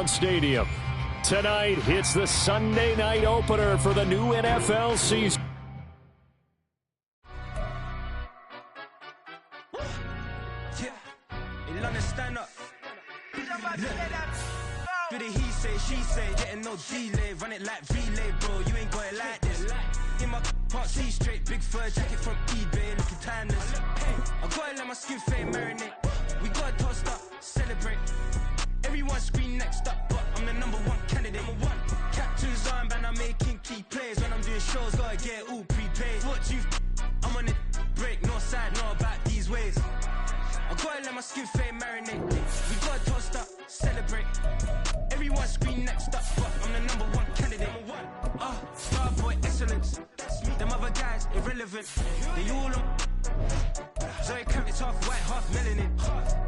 Brown Stadium. Tonight, it's the Sunday night opener for the new NFL season. Stand up. Do the he say, she say, getting no delay, run it like relay, bro. You ain't got it like this. In my can't see straight, big fur jacket from eBay, looking timeless. I gotta let my skin fade marinate. We gotta toast up, celebrate. Everyone scream next up, but I'm the number one candidate. Captain's armband, I'm making key plays. When I'm doing shows, gotta get it all prepaid. What you? I'm on it, break, no side, no about these ways. I gotta let my skin fade marinate. We gotta toast up, celebrate. Everyone scream next up, but I'm the number one candidate. Star boy excellence. Them other guys irrelevant. They all on. Zoe Kravitz half white, half melanin.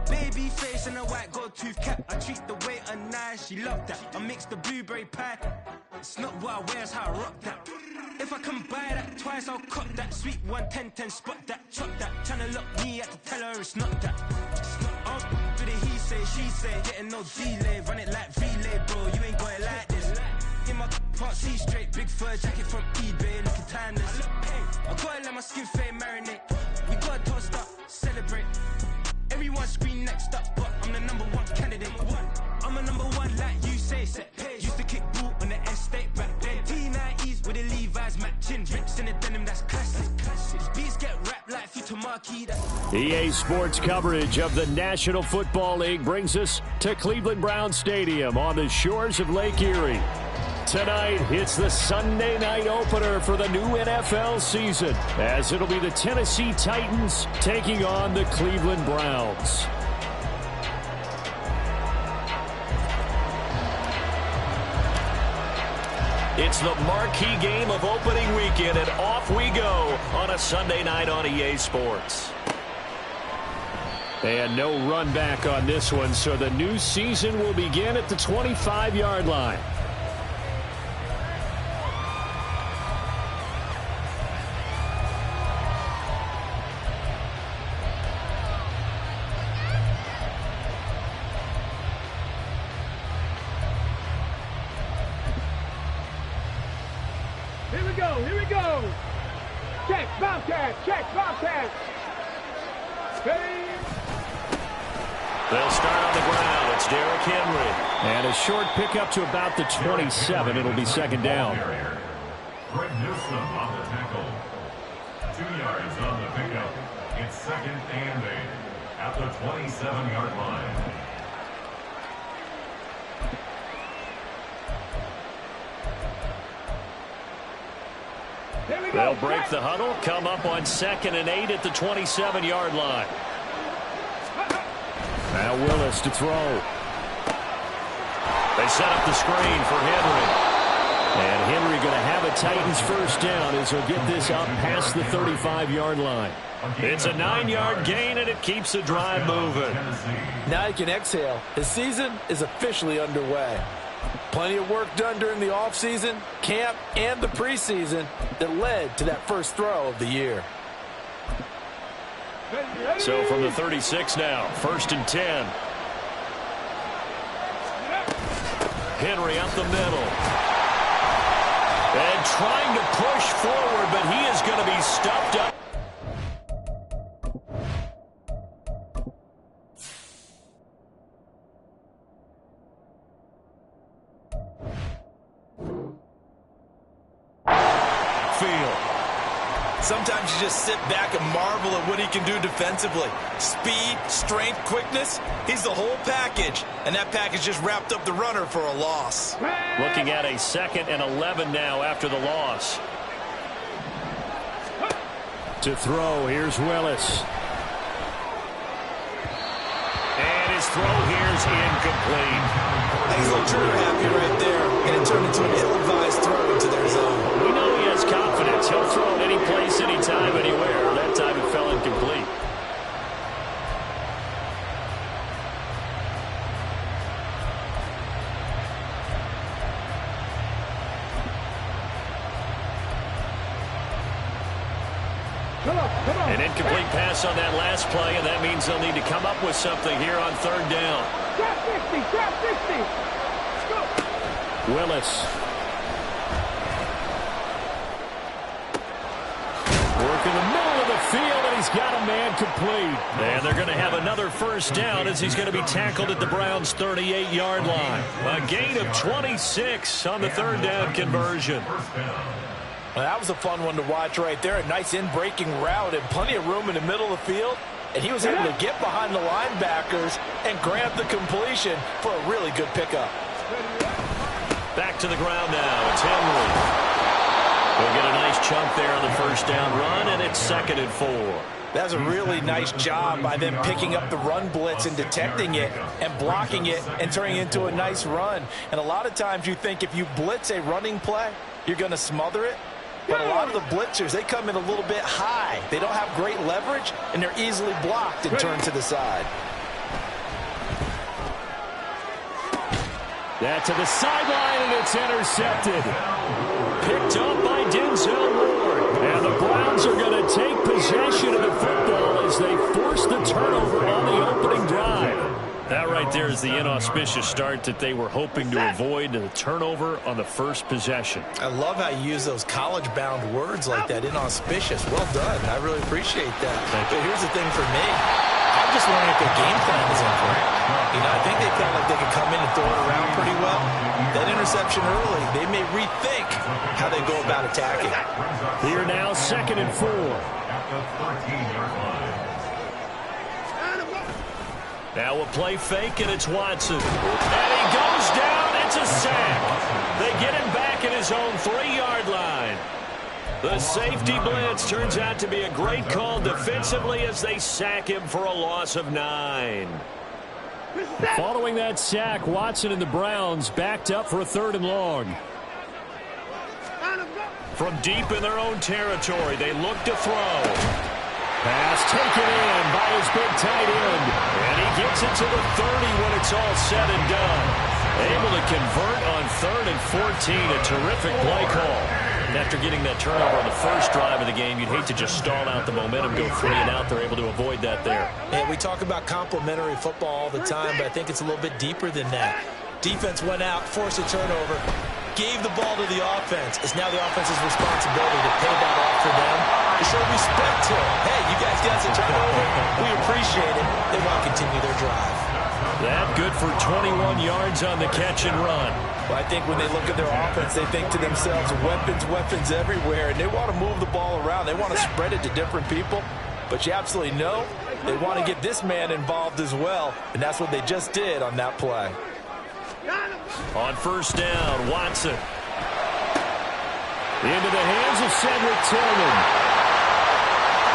Baby face and a white gold tooth cap. I treat the waiter nice, she loved that. I mix the blueberry pie. It's not what I wear, it's how I rock that. If I can buy that twice, I'll cop that. Sweet 110, spot that, chop that. Tryna lock me, I have to tell her it's not that. It's not do the he say, she say, getting no delay, run it like relay, bro. You ain't got it like this. In my can't see straight, big fur jacket from eBay, looking timeless. I gotta let my skin fade marinate. We gotta toast up, celebrate. Everyone scream next up, but I'm the number one candidate. I'm a number one like you say, set page. Used to kick boot on the estate back then. T90s with the Levi's matching. Rips in the denim, that's classic. These beats get wrapped like Futamaki. EA Sports coverage of the National Football League brings us to Cleveland Brown Stadium on the shores of Lake Erie. Tonight, it's the Sunday night opener for the new NFL season, as it'll be the Tennessee Titans taking on the Cleveland Browns. It's the marquee game of opening weekend, and off we go on a Sunday night on EA Sports. And no run back on this one, so the new season will begin at the 25-yard line. Here we go. Check, Bobcat. Ready? They'll start on the ground. It's Derrick Henry. And a short pickup to about the 27. It'll be second down. Greg Newsom on the tackle. 2 yards on the pickup. It's second and 8 at the 27-yard line. They'll break the huddle, come up on second and 8 at the 27-yard line. Now Willis to throw. They set up the screen for Henry. And Henry going to have a Titans first down as he'll get this up past the 35-yard line. It's a 9-yard gain, and it keeps the drive moving. Now you can exhale. The season is officially underway. Plenty of work done during the offseason, camp, and the preseason that led to that first throw of the year. So from the 36 now, first and 10. Henry up the middle. And trying to push forward, but he is going to be stuffed up. Sometimes you just sit back and marvel at what he can do defensively. Speed, strength, quickness, he's the whole package. And that package just wrapped up the runner for a loss. Looking at a 2nd and 11 now after the loss. To throw, here's Willis. And his throw here's incomplete. He's a little trigger happy right there. And it turned into an ill-advised throw into their zone. We know he has confidence. He'll throw it any place, anytime, anywhere. That time it fell incomplete. An incomplete pass on that last play, and that means they'll need to come up with something here on third down. Trap 60. Willis. Work in the middle of the field, and he's got a man complete. And they're going to have another first down as he's going to be tackled at the Browns' 38-yard line. A gain of 26 on the third down conversion. Well, that was a fun one to watch right there. A nice in-breaking route and plenty of room in the middle of the field. And he was able to get behind the linebackers and grab the completion for a really good pickup. Back to the ground now. It's Henry. We'll get a nice chunk there on the first down run, and it's 2nd and 4. That's a really nice job by them picking up the run blitz and detecting it and blocking it and turning it into a nice run. And a lot of times you think if you blitz a running play, you're going to smother it. But a lot of the blitzers, they come in a little bit high. They don't have great leverage, and they're easily blocked and turned to the side. That to the sideline, and it's intercepted. Picked up by Denzel Ward. And the Browns are going to take possession of the football as they force the turnover on the opening drive. That right there is the inauspicious start that they were hoping to avoid, the turnover on the first possession. I love how you use those college-bound words like that, inauspicious. Well done. I really appreciate that. But here's the thing for me. I'm just wondering if their game plan is incorrect. You know, I think they felt like they could come in and throw it around pretty well. That interception early, they may rethink how they go about attacking. Here now, 2nd and 4. Now a play fake, and it's Watson. And he goes down. It's a sack. They get him back at his own 3-yard line. The safety blitz turns out to be a great call defensively as they sack him for a loss of 9. Following that sack, Watson and the Browns backed up for a 3rd and long. From deep in their own territory, they look to throw. Pass taken in by his big tight end. And he gets it to the 30 when it's all said and done. Able to convert on 3rd and 14. A terrific play call. After getting that turnover on the first drive of the game, you'd hate to just stall out the momentum, go 3 and out. They're able to avoid that there. And we talk about complementary football all the time, but I think it's a little bit deeper than that. Defense went out, forced a turnover, gave the ball to the offense. It's now the offense's responsibility to pay that off for them, to show respect to them. Hey, you guys got some turnover. We appreciate it. They want to continue their drive. That good for 21 yards on the catch and run. Well, I think when they look at their offense, they think to themselves, weapons everywhere, and they want to move the ball around. They want to spread it to different people, but you absolutely know they want to get this man involved as well, and that's what they just did on that play. On first down, Watson. Into the hands of Cedric Tillman.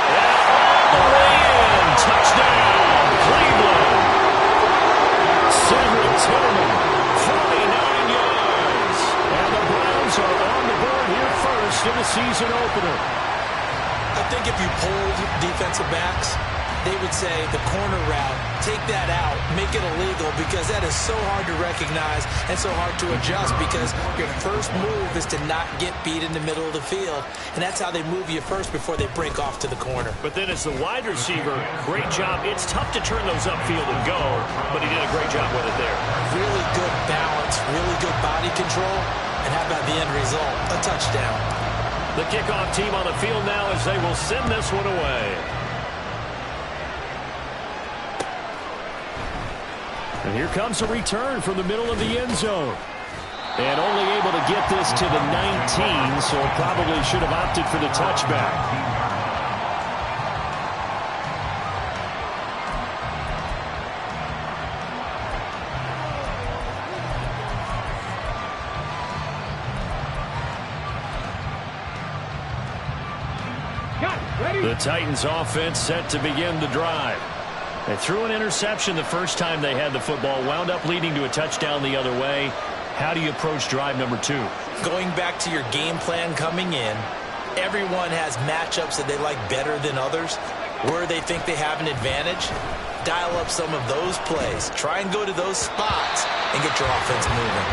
And all the way in. Touchdown, Cleveland. Cedric Tillman, 49 yards. And the Browns are on the board here first in the season opener. I think if you polled defensive backs, they would say the corner route, take that out, make it illegal, because that is so hard to recognize and so hard to adjust, because your first move is to not get beat in the middle of the field, and that's how they move you first before they break off to the corner. But then as the wide receiver, great job. It's tough to turn those upfield and go, but he did a great job with it there. Really good balance, really good body control, and how about the end result? A touchdown. The kickoff team on the field now as they will send this one away. And here comes a return from the middle of the end zone. And only able to get this to the 19, so probably should have opted for the touchback. The Titans offense set to begin the drive. They threw an interception the first time they had the football, wound up leading to a touchdown the other way. How do you approach drive number 2? Going back to your game plan coming in, everyone has matchups that they like better than others, where they think they have an advantage. Dial up some of those plays. Try and go to those spots and get your offense moving.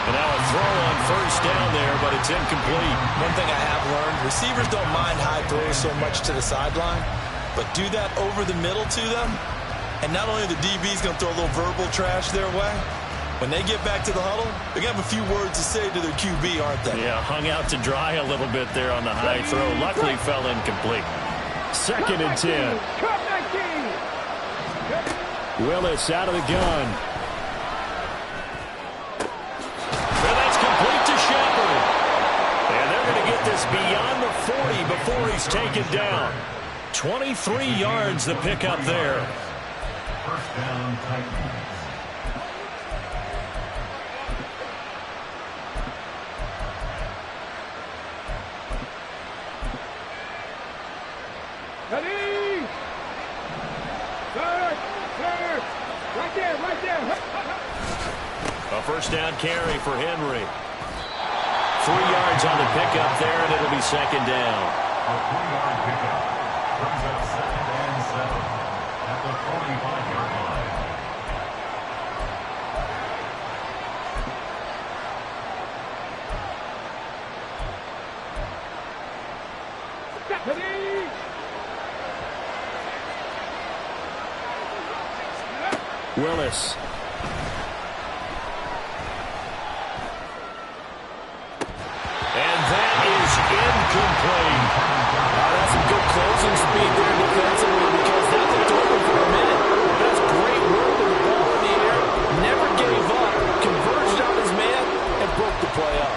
And now a throw on first down there, but it's incomplete. One thing I have learned, receivers don't mind high throws so much to the sideline, but do that over the middle to them, and not only are the DBs going to throw a little verbal trash their way, When they get back to the huddle, they're going to have a few words to say to their QB, aren't they? Yeah, hung out to dry a little bit there on the high throw. Luckily fell incomplete. 2nd and 10. Willis out of the gun. And that's complete to Shepard. And they're going to get this beyond the 40 before he's taken down. 23 yards the pickup there. First down, Titans. Ready? Third. Right there. A first down carry for Henry. 3 yards on the pickup there, and it'll be 2nd down. A 3-yard pickup brings up 2nd and 7 at the 45-yard line. Ready? Willis. And that is incomplete. That's some good closing speed there defensively because that looked open for a minute. That's great work with the ball in the air. Never gave up. Converged on his man and broke the play up.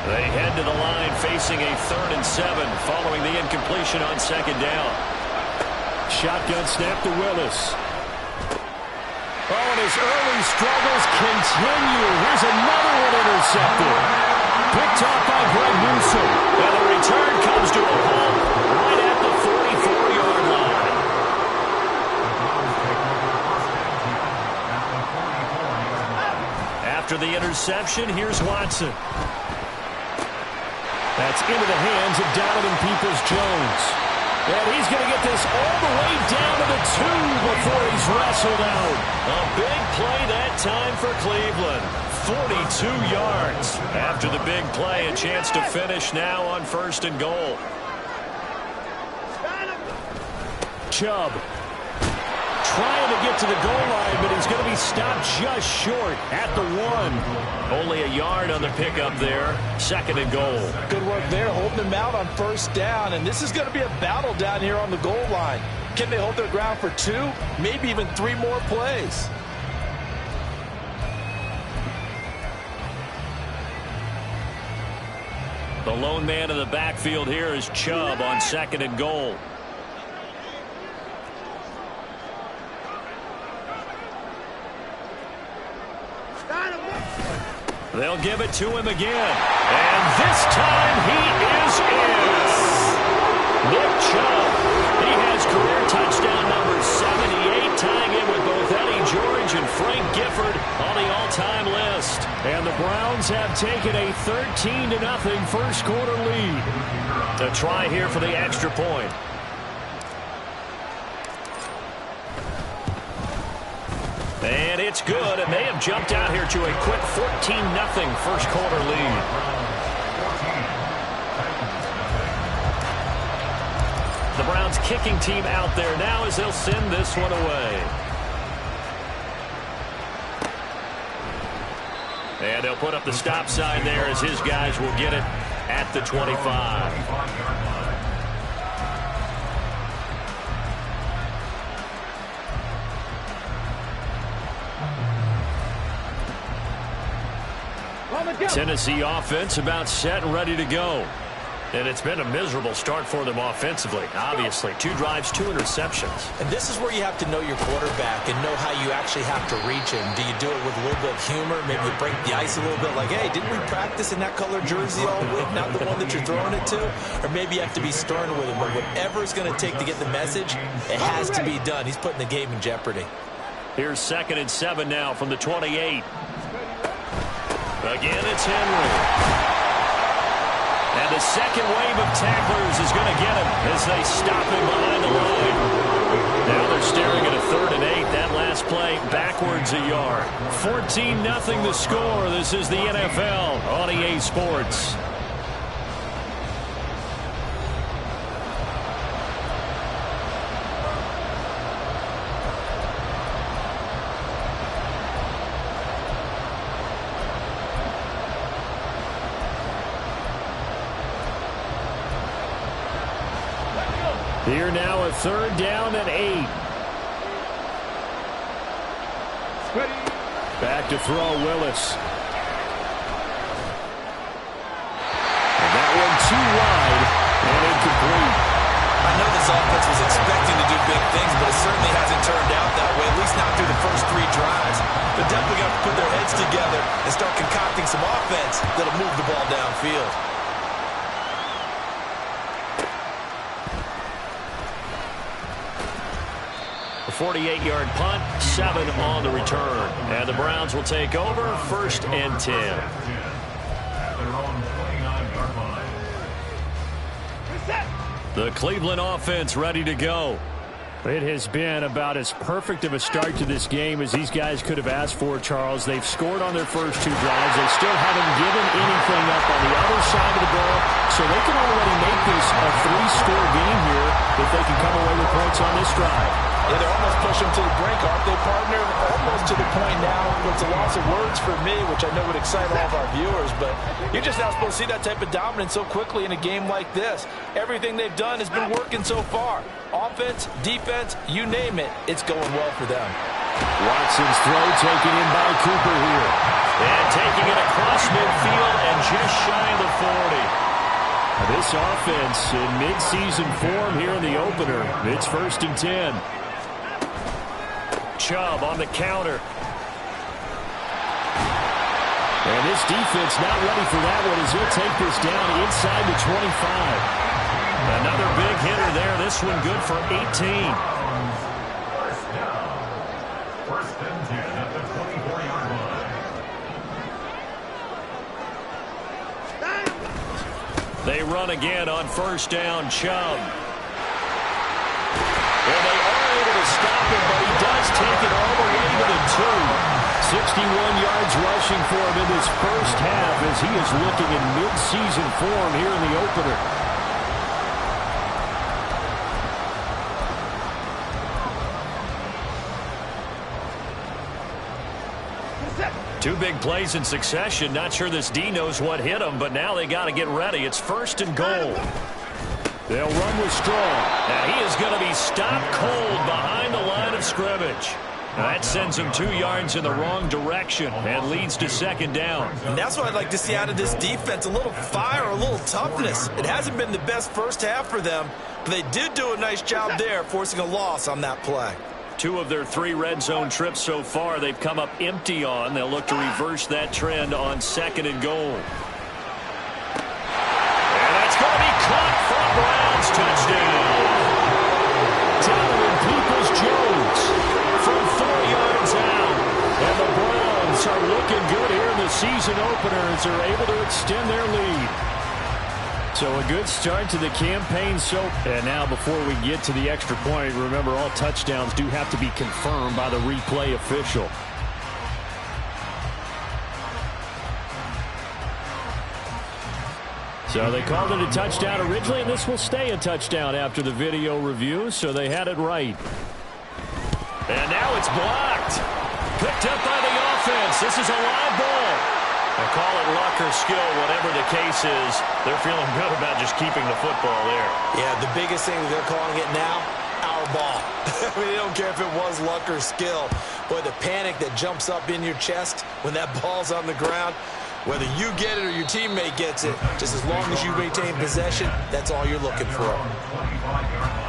They head to the line facing a 3rd and 7 following the incompletion on 2nd down. Shotgun snap to Willis. Oh, and his early struggles continue. Here's another one intercepted. Picked off by Greg Newsom. And the return comes to a halt right at the 44-yard line. After the interception, here's Watson. That's into the hands of Donovan Peoples-Jones. And he's going to get this all the way down to the 2 before he's wrestled out. A big play that time for Cleveland. 42 yards. After the big play, a chance to finish now on 1st and goal. Chubb trying to get to the goal line, but he's going to be stopped just short at the 1. Only a yard on the pickup there. 2nd and goal. Good work there, holding them out on 1st down. And this is going to be a battle down here on the goal line. Can they hold their ground for 2, maybe even 3 more plays? The lone man in the backfield here is Chubb on 2nd and goal. They'll give it to him again. And this time he is in. Nick Chubb. He has career touchdown number 78, tying in with both Eddie George and Frank Gifford on the all-time list. And the Browns have taken a 13-0 first quarter lead. To try here for the extra point. And it's good, and they have jumped out here to a quick 14-0 first quarter lead. The Browns kicking team out there now as they'll send this one away. And they'll put up the stop sign there as his guys will get it at the 25. Tennessee offense about set and ready to go. And it's been a miserable start for them offensively. Obviously, 2 drives, 2 interceptions. And this is where you have to know your quarterback and know how you actually have to reach him. Do you do it with a little bit of humor? Maybe you break the ice a little bit like, hey, didn't we practice in that color jersey all week, not the one that you're throwing it to? Or maybe you have to be stern with him. But whatever it's going to take to get the message, it has to be done. He's putting the game in jeopardy. Here's 2nd and 7 now from the 28. Again, it's Henry. And the second wave of tacklers is going to get him as they stop him behind the line. Now they're staring at a 3rd and 8. That last play backwards a yard. 14-0 the score. This is the NFL on EA Sports. Here now, a 3rd down and 8. Ready. Back to throw, Willis. And that one too wide and incomplete. I know this offense was expecting to do big things, but it certainly hasn't turned out that way, at least not through the first 3 drives. They're definitely going to put their heads together and start concocting some offense that'll move the ball downfield. A 48-yard punt, 7 on the return. And the Browns will take over, 1st and 10. At their own 29-yard line. The Cleveland offense ready to go. It has been about as perfect of a start to this game as these guys could have asked for, Charles. They've scored on their first 2 drives. They still haven't given anything up on the other side of the ball, so they can already make this a 3-score game here if they can come away with points on this drive. Yeah, they're almost pushing them to the brink, aren't they, partner? Almost to the point now where it's a loss of words for me, which I know would excite all of our viewers, but you're just not supposed to see that type of dominance so quickly in a game like this. Everything they've done has been working so far. Offense, defense, you name it, it's going well for them. Watson's throw taken in by Cooper here. And taking it across midfield and just shy of the 40. This offense in mid-season form here in the opener. It's 1st and 10. Chubb on the counter. And this defense not ready for that one as he'll take this down inside the 25. Another big hitter there. This one good for 18. 1st down. 1st and 10 at the 24-yard line. They run again on 1st down, Chubb. And they are able to stop him, but he does take it all the way to the 2. 61 yards rushing for him in this first half as he is looking in mid-season form here in the opener. Two big plays in succession. Not sure this D knows what hit him, but now they got to get ready. It's 1st and goal. They'll run with Strong. Now he is going to be stopped cold behind the line of scrimmage. That sends him 2 yards in the wrong direction and leads to 2nd down. And that's what I'd like to see out of this defense, a little fire, a little toughness. It hasn't been the best first half for them, but they did do a nice job there, forcing a loss on that play. 2 of their 3 red zone trips so far they've come up empty on. They'll look to reverse that trend on 2nd and goal. And that's going to be caught for a Browns touchdown. Donovan Peoples-Jones from 4 yards out. And the Browns are looking good here in the season opener as they're able to extend their lead. So a good start to the campaign. And now before we get to the extra point, remember all touchdowns do have to be confirmed by the replay official. So they called it a touchdown originally, and this will stay a touchdown after the video review, so they had it right. And now it's blocked. Picked up by the offense. This is a live ball. They call it luck or skill, whatever the case is. They're feeling good about just keeping the football there. Yeah, the biggest thing that they're calling it now, our ball. I mean, they don't care if it was luck or skill. Boy, the panic that jumps up in your chest when that ball's on the ground, whether you get it or your teammate gets it, just as long as you maintain possession, that's all you're looking for. 25-yard line.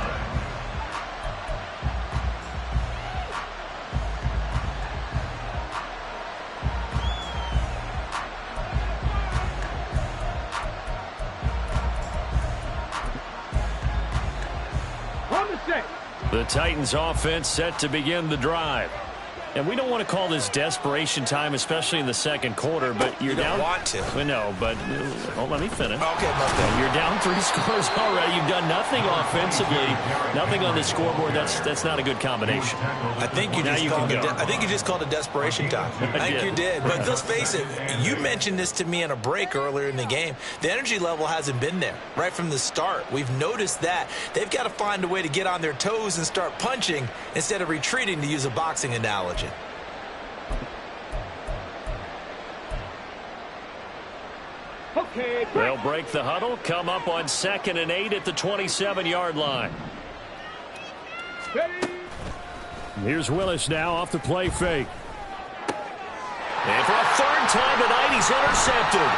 The Titans offense set to begin the drive. And we don't want to call this desperation time, especially in the second quarter, but you're down. You don't want to. Well, no, but let me finish. Okay, my bad. You're down 3 scores already. You've done nothing offensively, nothing on the scoreboard. That's not a good combination. I think you just called it desperation time. I think you did. But let's face it, you mentioned this to me in a break earlier in the game. The energy level hasn't been there right from the start. We've noticed that. They've got to find a way to get on their toes and start punching instead of retreating, to use a boxing analogy. Okay, They'll break the huddle, come up on 2nd and 8 at the 27-yard line. Here's Willis now off the play fake. And for a third time tonight, he's intercepted.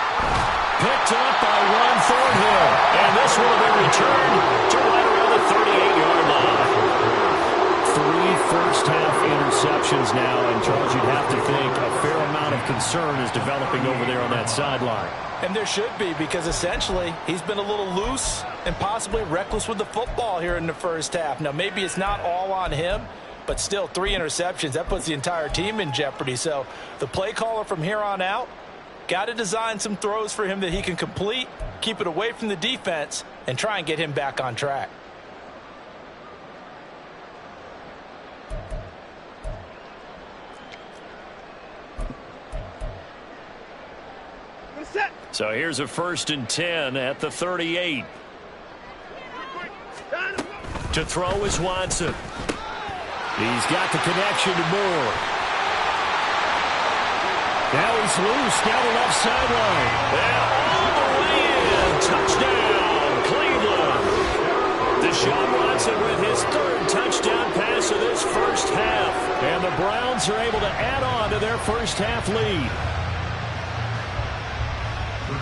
Picked up by Ron Thornhill. And this will have been returned to right around the 38-yard line. 3 first-half interceptions now, and Charles, you'd have to think a fair amount of concern is developing over there on that sideline. And there should be, because essentially he's been a little loose and possibly reckless with the football here in the first half. Now, maybe it's not all on him, but still 3 interceptions. That puts the entire team in jeopardy. So the play caller from here on out got to design some throws for him that he can complete, keep it away from the defense, and try and get him back on track. So here's a 1st and 10 at the 38. To throw is Watson. He's got the connection to Moore. Now he's loose down the left sideline. And all the way in. Touchdown, Cleveland. Deshaun Watson with his 3rd touchdown pass of this first half. And the Browns are able to add on to their first half lead.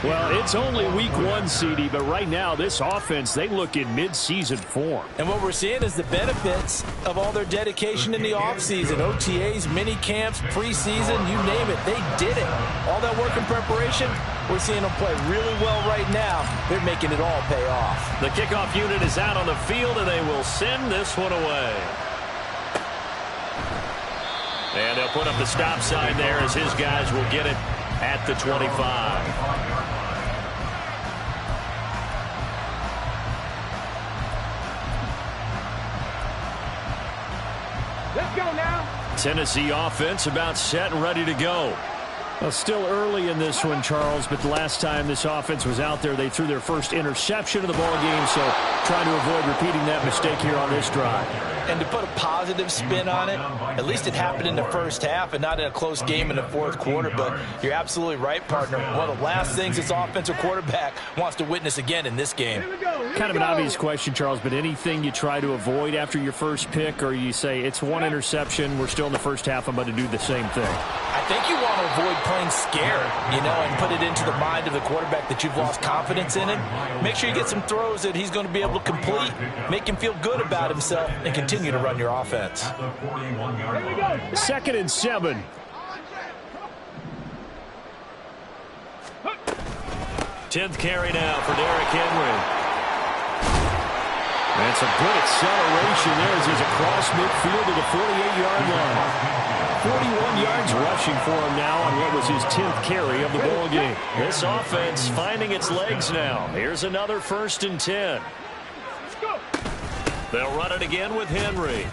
Well, it's only week 1, CD, but right now this offense, they look in mid-season form. And what we're seeing is the benefits of all their dedication in the offseason. OTAs, mini camps, preseason, you name it. They did it. All that work in preparation, we're seeing them play really well right now. They're making it all pay off. The kickoff unit is out on the field, and they will send this one away. And they'll put up the stop sign there as his guys will get it at the 25. Let's go now. Tennessee offense about set and ready to go. Well, still early in this one, Charles, but the last time this offense was out there, they threw their first interception of the ball game, so trying to avoid repeating that mistake here on this drive. And to put a positive spin on it, at least it happened in the first half and not in a close game in the fourth quarter. But you're absolutely right, partner. One of the last things this offensive quarterback wants to witness again in this game. Kind of an obvious question, Charles, but anything you try to avoid after your first pick, or you say it's 1 interception, we're still in the first half, I'm about to do the same thing? I think you want to avoid playing scared, and put it into the mind of the quarterback that you've lost confidence in him. Make sure you get some throws that he's going to be able to complete, make him feel good about himself, and continue to run your offense. 2nd and 7. Tenth carry now for Derrick Henry. That's a good acceleration there as he's across midfield to the 48-yard line. 41 yards rushing for him now on what was his 10th carry of the ball game. This offense finding its legs now. Here's another 1st and 10. They'll run it again with Henry.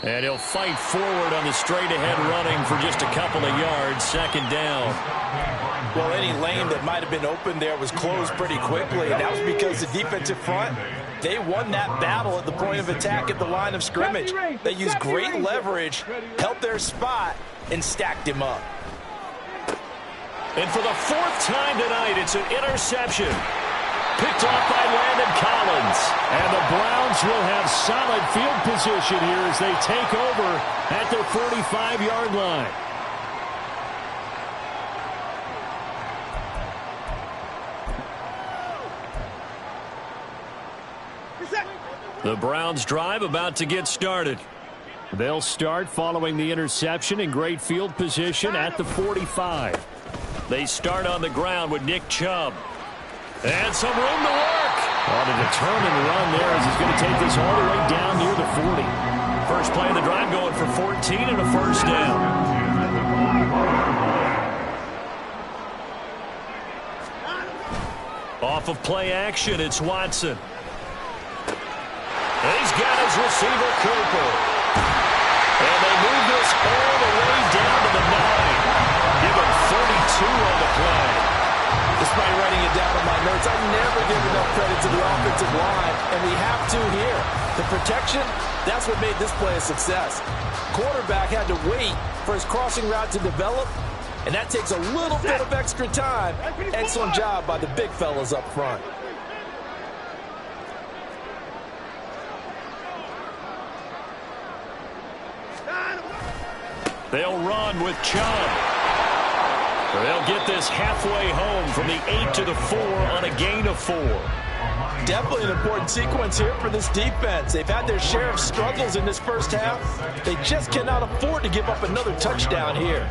And he'll fight forward on the straight-ahead running for just a couple of yards. 2nd down. Well, any lane that might have been open there was closed pretty quickly, and that was because the defensive front, they won that battle at the point of attack at the line of scrimmage. They used great leverage, held their spot, and stacked him up. And for the 4th time tonight, it's an interception. Picked off by Landon Collins. And the Browns will have solid field position here as they take over at their 45-yard line. The Browns drive about to get started. They'll start following the interception in great field position at the 45. They start on the ground with Nick Chubb. And some room to work. On a determined run there as he's going to take this all the way down near the 40. First play of the drive going for 14 and a 1st down. Off of play action, it's Watson. And he's got his receiver, Cooper. And they move this all the way down to the 9. Give him 32 on the play. Despite writing it down on my notes, I never give enough credit to the offensive line, and we have to here. The protection, that's what made this play a success. Quarterback had to wait for his crossing route to develop, and that takes a little bit of extra time. Excellent job by the big fellas up front. They'll run with Chubb. They'll get this halfway home from the 8 to the 4 on a gain of 4. Definitely an important sequence here for this defense. They've had their share of struggles in this first half. They just cannot afford to give up another touchdown here.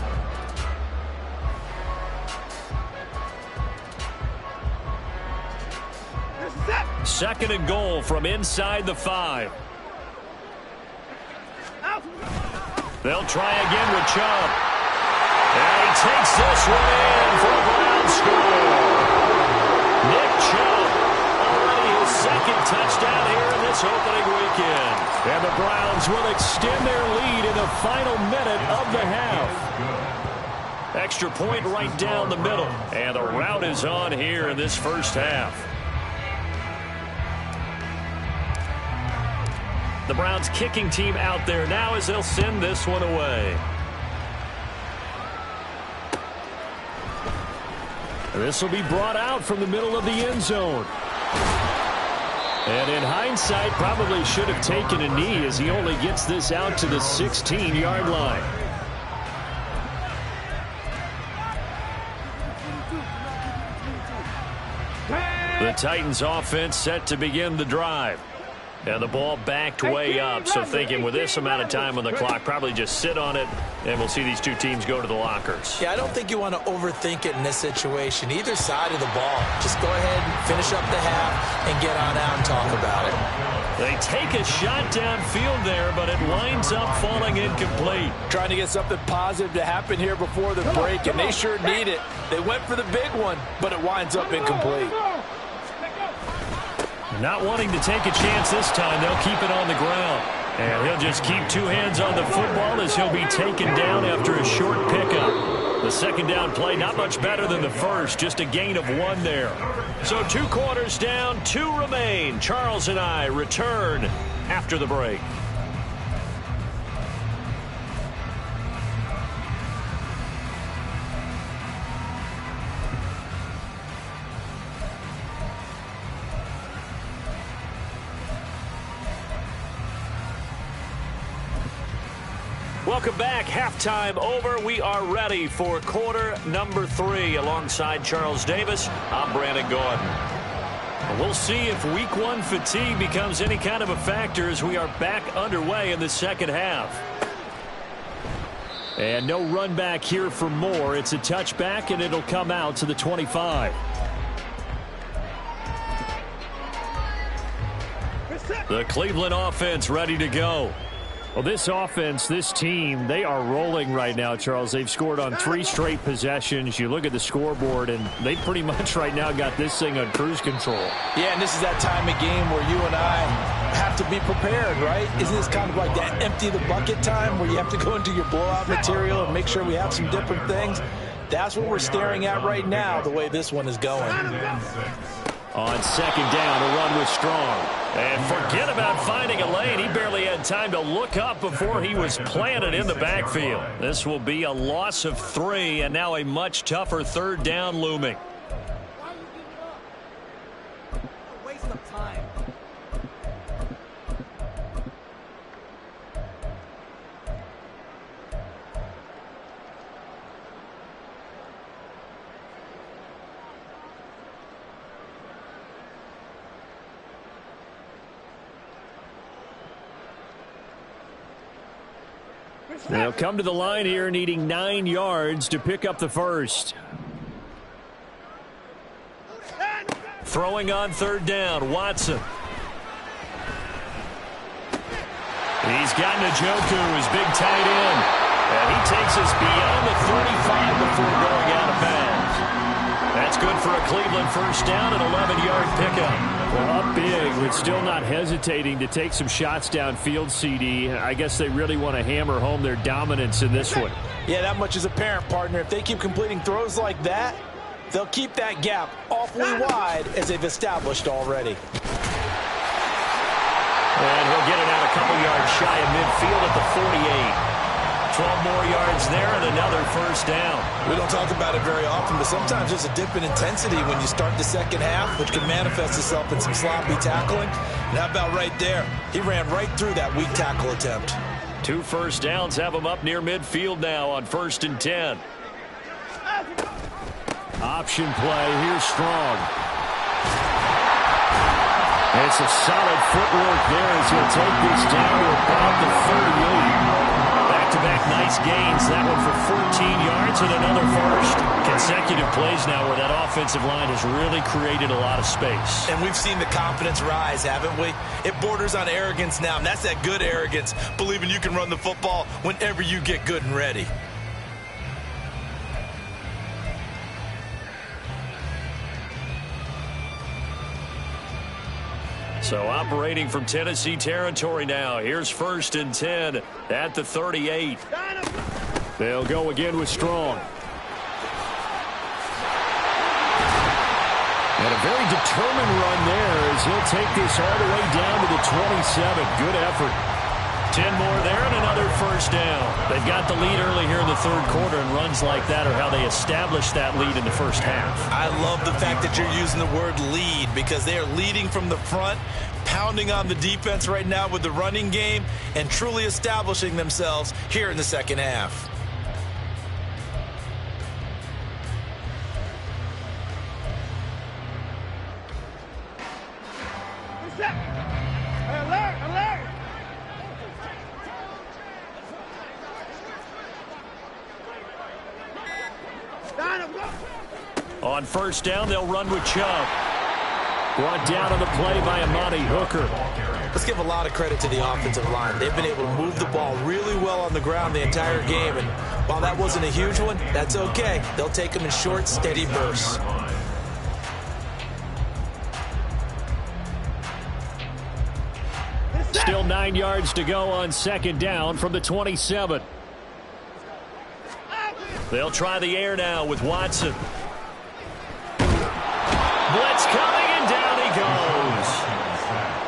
Second and goal from inside the 5. They'll try again with Chubb. And he takes this one in for a Brown score. Nick Chubb, already his second touchdown here in this opening weekend. And the Browns will extend their lead in the final minute of the half. Extra point right down the middle. And the rout is on here in this first half. The Browns kicking team out there now as they'll send this one away. This will be brought out from the middle of the end zone. And in hindsight, probably should have taken a knee as he only gets this out to the 16-yard line. The Titans offense set to begin the drive. And the ball backed way up, so thinking with this amount of time on the clock, probably just sit on it, and we'll see these two teams go to the lockers. Yeah, I don't think you want to overthink it in this situation. Either side of the ball. Just go ahead and finish up the half and get on out and talk about it. They take a shot downfield there, but it winds up falling incomplete. Trying to get something positive to happen here before the break, and they sure need it. They went for the big one, but it winds up incomplete. Not wanting to take a chance this time, they'll keep it on the ground. And he'll just keep two hands on the football as he'll be taken down after a short pickup. The second down play not much better than the first, just a gain of 1 there. So 2 quarters down, 2 remain. Charles and I return after the break. Welcome back. Halftime over. We are ready for quarter number 3. Alongside Charles Davis, I'm Brandon Gordon. And we'll see if week 1 fatigue becomes any kind of a factor as we are back underway in the second half. And no run back here for Moore. It's a touchback, and it'll come out to the 25. The Cleveland offense ready to go. Well, this offense, this team, they are rolling right now, Charles. They've scored on 3 straight possessions. You look at the scoreboard, and they pretty much right now got this thing on cruise control. Yeah, and this is that time of game where you and I have to be prepared, right? Isn't this kind of like that empty the bucket time where you have to go into your blowout material and make sure we have some different things? That's what we're staring at right now, the way this one is going. On second down, a run with Strong. And forget about finding a lane. He barely had time to look up before he was planted in the backfield. This will be a loss of 3, and now a much tougher third down looming. Waste of time. They'll come to the line here needing 9 yards to pick up the first. Throwing on third down, Watson. He's got Njoku, his big tight end. And he takes us beyond the 35 before going out of bounds. That's good for a Cleveland first down, an 11-yard pickup. Well, up big, but still not hesitating to take some shots downfield, CD. I guess they really want to hammer home their dominance in this one. Yeah, that much is apparent, partner. If they keep completing throws like that, they'll keep that gap awfully wide as they've established already. And he'll get it out a couple yards shy of midfield at the 48. 12 more yards there and another first down. We don't talk about it very often, but sometimes there's a dip in intensity when you start the second half, which can manifest itself in some sloppy tackling. And how about right there? He ran right through that weak tackle attempt. 2 first downs have them up near midfield now on 1st and 10. Option play. Here's Strong. It's a solid footwork there as he'll take this down to about the 38. Back-to-back nice gains. That one for 14 yards and another first. Consecutive plays now where that offensive line has really created a lot of space. And we've seen the confidence rise, haven't we? It borders on arrogance now, and that's that good arrogance, believing you can run the football whenever you get good and ready. So operating from Tennessee territory now. Here's 1st and 10 at the 38. They'll go again with Strong. And a very determined run there as he'll take this all the way down to the 27. Good effort. 10 more there and another first down. They've got the lead early here in the 3rd quarter, and runs like that are how they establish that lead in the first half. I love the fact that you're using the word lead because they are leading from the front, pounding on the defense right now with the running game, and truly establishing themselves here in the 2nd half. On 1st down, they'll run with Chubb. Brought down on the play by Amani Hooker. Let's give a lot of credit to the offensive line. They've been able to move the ball really well on the ground the entire game, and while that wasn't a huge one, that's okay. They'll take them in short, steady bursts. Still 9 yards to go on 2nd down from the 27. They'll try the air now with Watson. Blitz coming, and down he goes.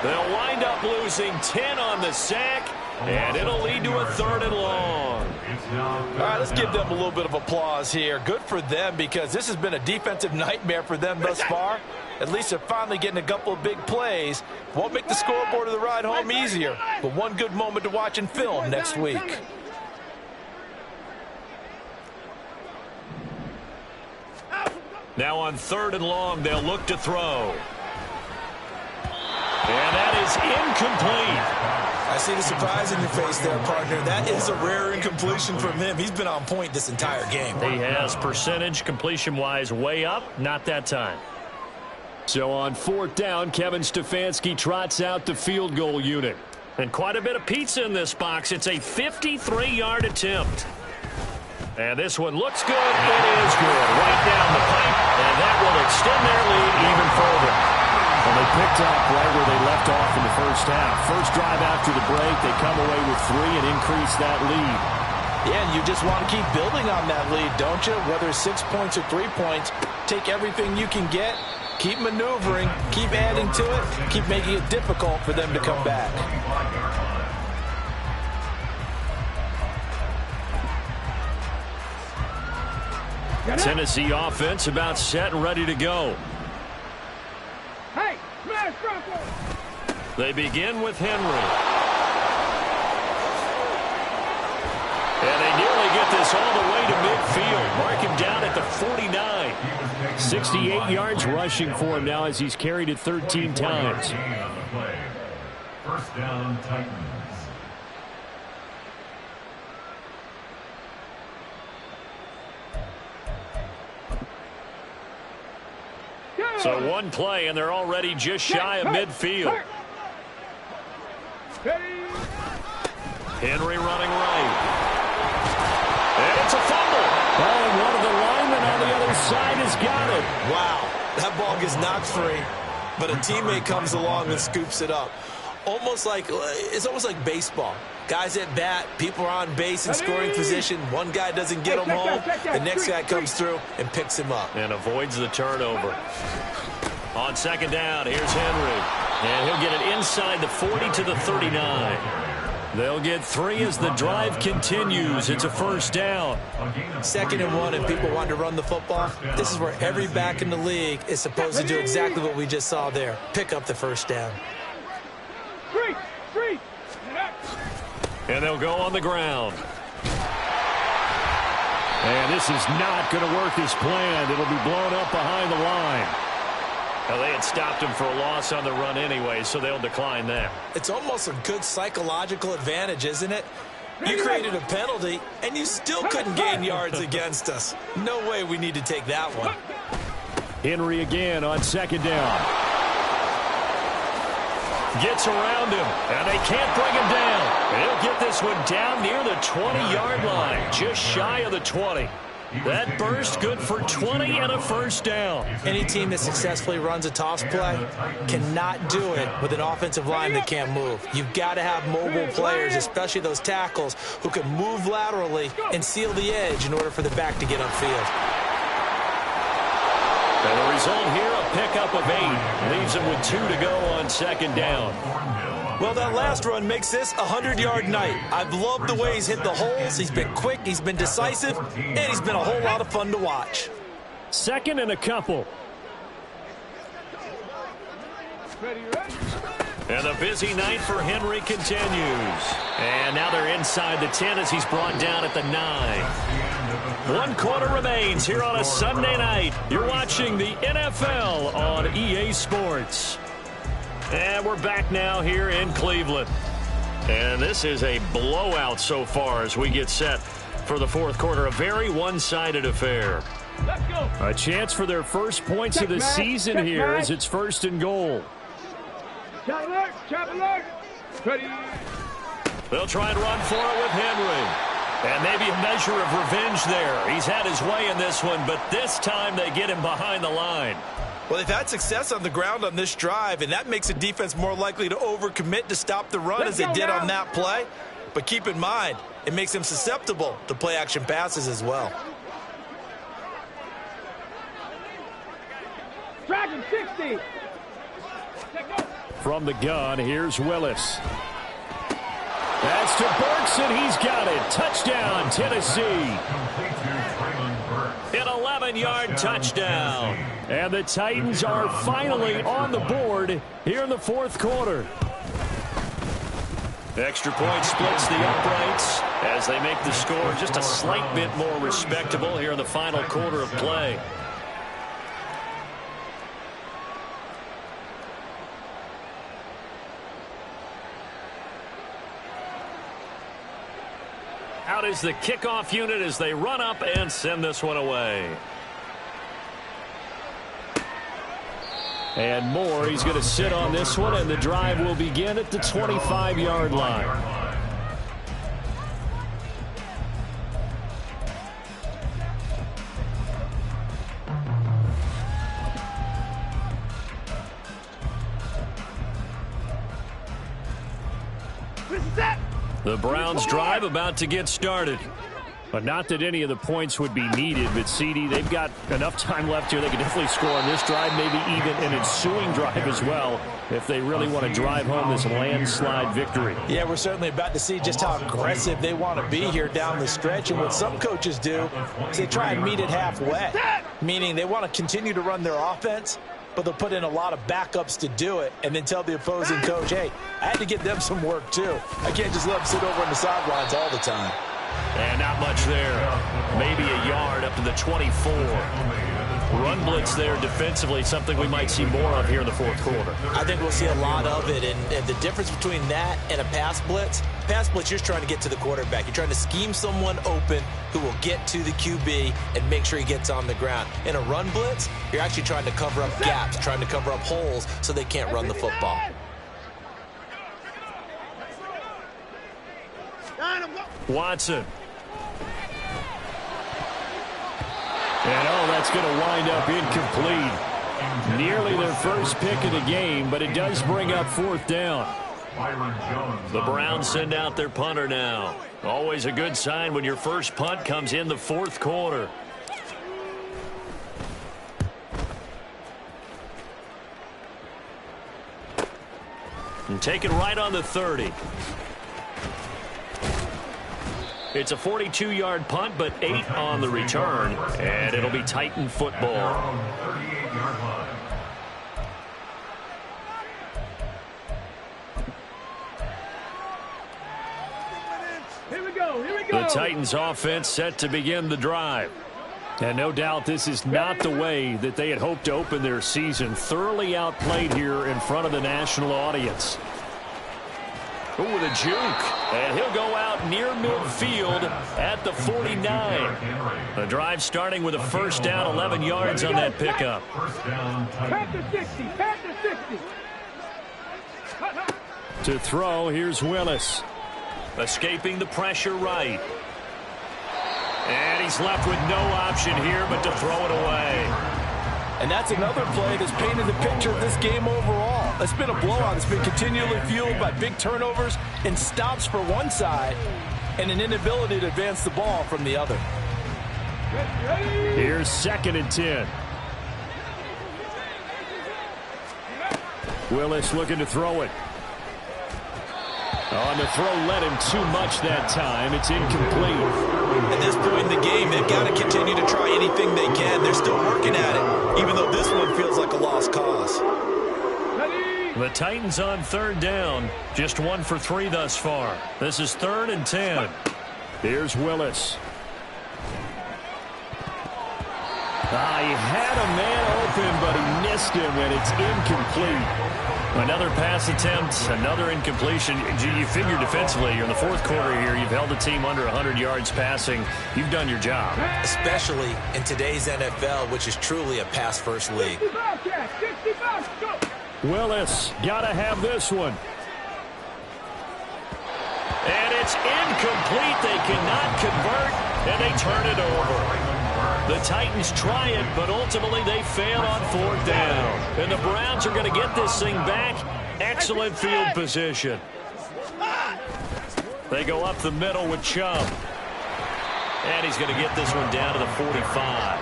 They'll wind up losing 10 on the sack, and it'll lead to a 3rd and long. All right, let's give them a little bit of applause here. Good for them because this has been a defensive nightmare for them thus far. At least they're finally getting a couple of big plays. Won't make the scoreboard of the ride home easier, but one good moment to watch in film next week. Now on 3rd and long, they'll look to throw. And that is incomplete. I see the surprise in your face there, partner. That is a rare incompletion from him. He's been on point this entire game. He has percentage completion-wise way up, not that time. So on 4th down, Kevin Stefanski trots out the field goal unit. And quite a bit of pizza in this box. It's a 53-yard attempt. And this one looks good. It is good. Right down the pipe. And that will extend their lead even further. And they picked up right where they left off in the first half. First drive after the break, they come away with 3 and increase that lead. Yeah, and you just want to keep building on that lead, don't you? Whether it's 6 points or 3 points, take everything you can get, keep maneuvering, keep adding to it, keep making it difficult for them to come back. Tennessee offense about set and ready to go. Hey, smash Bronco! They begin with Henry. And they nearly get this all the way to midfield. Mark him down at the 49. 68 yards rushing for him now as he's carried it 13 times. 1st down, Titans. So one play, and they're already just shy of midfield. Henry running right. And it's a fumble. Oh, and one of the linemen on the other side has got it. Wow, that ball gets knocked free, but a teammate comes along and scoops it up. It's almost like baseball. Guys at bat, people are on base in scoring position. One guy doesn't get him home. The next guy comes through and picks him up. And avoids the turnover. On 2nd down, here's Henry. And he'll get it inside the 40 to the 39. They'll get 3 as the drive continues. It's a 1st down. 2nd and 1, and people want to run the football. This is where every back in the league is supposed to do exactly what we just saw there. Pick up the 1st down. And they'll go on the ground. And this is not going to work as planned. It'll be blown up behind the line. Well, they had stopped him for a loss on the run anyway, so they'll decline that. It's almost a good psychological advantage, isn't it? You created a penalty, and you still couldn't gain yards against us. No way we need to take that one. Henry again on second down. Gets around him, and they can't bring him down. He'll get this one down near the 20-yard line, just shy of the 20. That burst good for 20 and a first down. Any team that successfully runs a toss play cannot do it with an offensive line that can't move. You've got to have mobile players, especially those tackles, who can move laterally and seal the edge in order for the back to get upfield. And the result here, a pickup of 8. Leaves him with 2 to go on second down. Well, that last run makes this a 100-yard night. I've loved the way he's hit the holes. He's been quick, he's been decisive, and he's been a whole lot of fun to watch. Second and a couple. And the busy night for Henry continues. And now they're inside the 10 as he's brought down at the 9. 1 quarter remains here on a Sunday night. You're watching the NFL on EA Sports. And we're back now here in Cleveland. And this is a blowout so far as we get set for the fourth quarter. A very one-sided affair. Let's go. A chance for their first points of the season here as it's first and goal. Chop alert, chop alert. Ready. They'll try and run for it with Henry. And maybe a measure of revenge there. He's had his way in this one, but this time they get him behind the line. Well, they've had success on the ground on this drive, and that makes a defense more likely to overcommit to stop the run as they did on that play. But keep in mind, it makes them susceptible to play-action passes as well. Dragon 60. From the gun, here's Willis. That's to Burks, and he's got it. Touchdown, Tennessee. An 11-yard touchdown. And the Titans are finally on the board here in the fourth quarter. The extra point splits the uprights as they make the score just a slight bit more respectable here in the final quarter of play. Out is the kickoff unit as they run up and send this one away. And Moore, he's going to sit on this one, and the drive will begin at the 25-yard line. The Browns drive about to get started. But not that any of the points would be needed, but CD, they've got enough time left here. They can definitely score on this drive, maybe even an ensuing drive as well, if they really want to drive home this landslide victory. Yeah, we're certainly about to see just how aggressive they want to be here down the stretch. And what some coaches do is they try and meet it halfway, meaning they want to continue to run their offense, but they'll put in a lot of backups to do it and then tell the opposing coach, hey, I had to give them some work too. I can't just let them sit over on the sidelines all the time. And not much there. Maybe a yard up to the 24. Run blitz there defensively, something we might see more of here in the fourth quarter. I think we'll see a lot of it, and the difference between that and a pass blitz, you're just trying to get to the quarterback. You're trying to scheme someone open who will get to the QB and make sure he gets on the ground. In a run blitz, you're actually trying to cover up gaps, trying to cover up holes so they can't run the football. Watson. And that's going to wind up incomplete. Nearly their first pick of the game, but it does bring up fourth down. The Browns send out their punter now. Always a good sign when your first punt comes in the fourth quarter. And take it right on the 30. It's a 42-yard punt, but 8 on the return, and it'll be Titan football. The Titans offense set to begin the drive. And no doubt this is not the way that they had hoped to open their season. Thoroughly outplayed here in front of the national audience. Ooh, with a juke. And he'll go out near midfield at the 49. The drive starting with a first down, 11 yards on that pickup. Panther 60, Panther 60. To throw, here's Willis. Escaping the pressure right. And he's left with no option here but to throw it away. And that's another play that's painted the picture of this game overall. It's been a blowout. It's been continually fueled by big turnovers and stops for one side and an inability to advance the ball from the other. Here's 2nd and 10. Willis looking to throw it. On the throw, led him too much that time. It's incomplete. At this point in the game, they've got to continue to try anything they can. They're still working at it, even though this one feels like a lost cause. The Titans on 3rd down. Just 1 for 3 thus far. This is 3rd and 10. Here's Willis. He had a man open, but he missed him, and it's incomplete. Another pass attempt, another incompletion. You figure defensively, you're in the 4th quarter here. You've held the team under 100 yards passing. You've done your job. Especially in today's NFL, which is truly a pass-first league. Willis, got to have this one. And it's incomplete. They cannot convert, and they turn it over. The Titans try it, but ultimately they fail on 4th down. And the Browns are going to get this thing back. Excellent field position. They go up the middle with Chubb. And he's going to get this one down to the 45.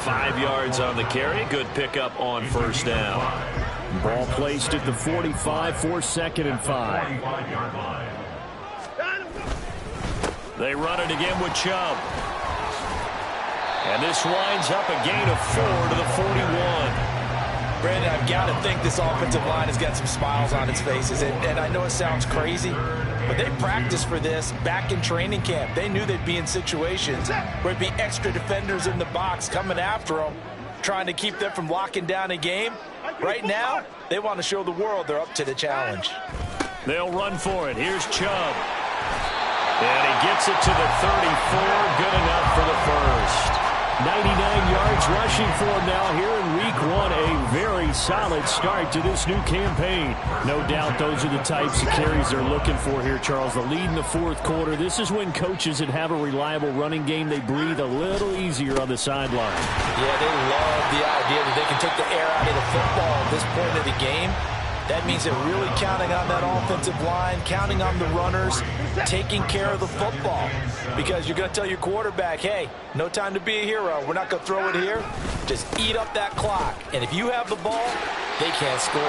5 yards on the carry. Good pickup on 1st down. Ball placed at the 45 for 2nd and 5. They run it again with Chubb. And this winds up a gain of 4 to the 41. Brandon, I've got to think this offensive line has got some smiles on its faces. And I know it sounds crazy, but they practiced for this back in training camp. They knew they'd be in situations where there'd be extra defenders in the box coming after them, trying to keep them from locking down a game. Right now, they want to show the world they're up to the challenge. They'll run for it. Here's Chubb. And he gets it to the 34. Good enough for the first. 99 yards rushing for him now here in week 1. A very solid start to this new campaign. No doubt those are the types of carries they're looking for here, Charles. The lead in the 4th quarter. This is when coaches that have a reliable running game, they breathe a little easier on the sideline. Yeah, they love the idea that they can take the air out of the football at this point of the game. That means they're really counting on that offensive line, counting on the runners, taking care of the football. Because you're going to tell your quarterback, hey, no time to be a hero. We're not going to throw it here. Just eat up that clock. And if you have the ball, they can't score.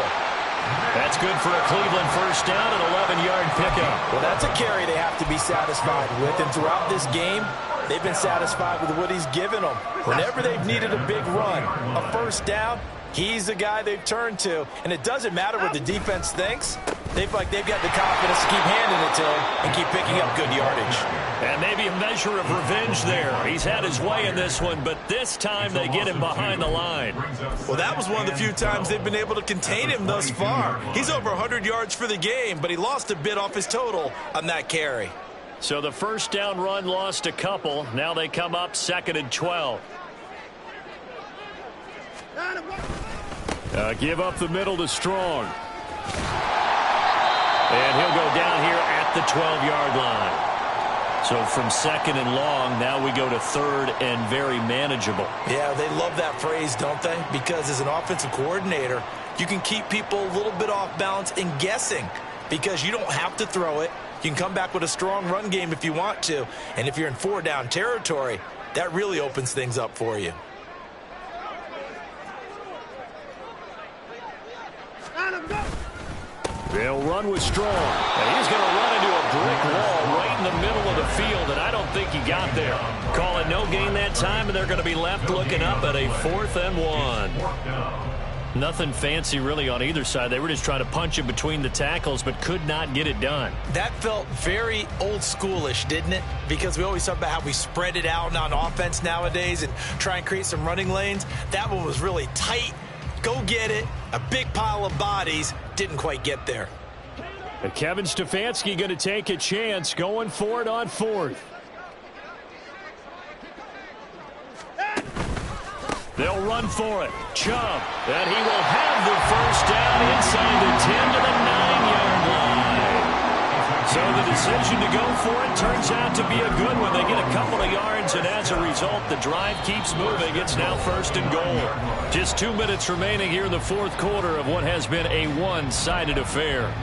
That's good for a Cleveland first down, an 11-yard pickup. Well, that's a carry they have to be satisfied with. And throughout this game, they've been satisfied with what he's given them. Whenever they've needed a big run, a first down, he's the guy they've turned to. And it doesn't matter what the defense thinks. They've got the confidence to keep handing it to him and keep picking up good yardage. And maybe a measure of revenge there. He's had his way in this one, but this time they get him behind the line. Well, that was one of the few times they've been able to contain him thus far. He's over 100 yards for the game, but he lost a bit off his total on that carry. So the first down run lost a couple. Now they come up 2nd and 12. Give up the middle to Strong. And he'll go down here at the 12-yard line. So from 2nd and long, now we go to 3rd and very manageable. Yeah, they love that phrase, don't they? Because as an offensive coordinator, you can keep people a little bit off balance and guessing because you don't have to throw it. You can come back with a strong run game if you want to. And if you're in 4-down territory, that really opens things up for you. They'll run with Strong. And he's going to run into a brick wall right in the middle of the field, and I don't think he got there. Call it no gain that time, and they're going to be left looking up at a 4th and 1. Nothing fancy really on either side. They were just trying to punch in between the tackles, but could not get it done. That felt very old schoolish, didn't it? Because we always talk about how we spread it out on offense nowadays and try and create some running lanes. That one was really tight. Go get it. A big pile of bodies. Didn't quite get there. And Kevin Stefanski going to take a chance going for it on 4th. They'll run for it. Chubb. And he will have the first down inside the 10 to the 9-yard line. So the decision to go for it turns out to be a good one. They get a couple of yards, and as a result, the drive keeps moving. It's now 1st and goal. Just 2 minutes remaining here in the 4th quarter of what has been a one-sided affair.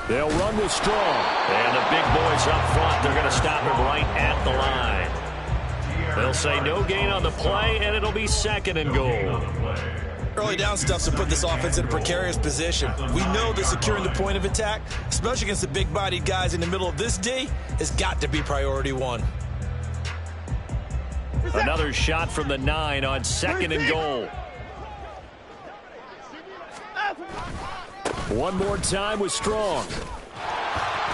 They'll run with Strong. And the big boys up front, they're going to stop him right at the line. They'll say no gain on the play, and it'll be 2nd and goal. Early down stuff to put this offense in a precarious position. We know that securing the point of attack, especially against the big-bodied guys in the middle of this D, has got to be priority 1. Another shot from the 9 on 2nd and goal. One more time with Strong.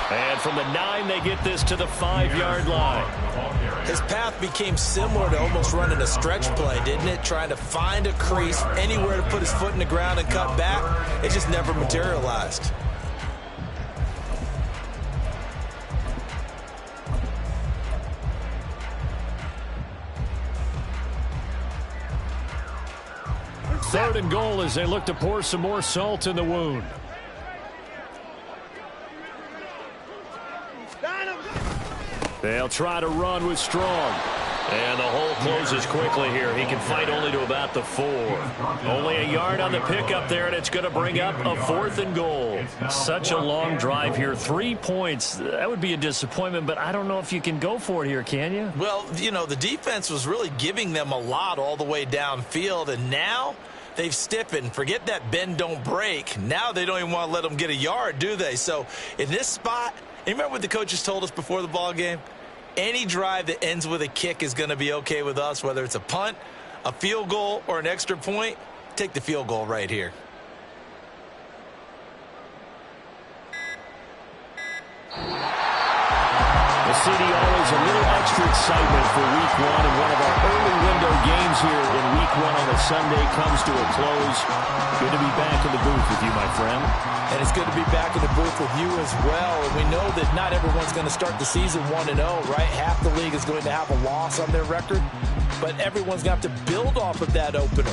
And from the 9, they get this to the 5-yard line. His path became similar to almost running a stretch play, didn't it? Trying to find a crease, anywhere to put his foot in the ground and cut back. It just never materialized. Third and goal as they look to pour some more salt in the wound. They'll try to run with Strong. And the hole closes quickly here. He can fight only to about the 4. Only a yard on the pickup there, and it's going to bring up a 4th and goal. Such a long drive here. 3 points. That would be a disappointment, but I don't know if you can go for it here, can you? Well, you know, the defense was really giving them a lot all the way downfield, and now they've stiffened. Forget that bend, don't break. Now they don't even want to let them get a yard, do they? So in this spot, you remember what the coaches told us before the ball game? Any drive that ends with a kick is going to be okay with us, whether it's a punt, a field goal, or an extra point. Take the field goal right here. The city always a little extra excitement for Week 1, and one of our early window games here in Week 1 on a Sunday comes to a close. Good to be back in the booth with you, my friend. And it's good to be back in the booth with you as well. And we know that not everyone's going to start the season 1-0, right? Half the league is going to have a loss on their record, but everyone's got to build off of that opener.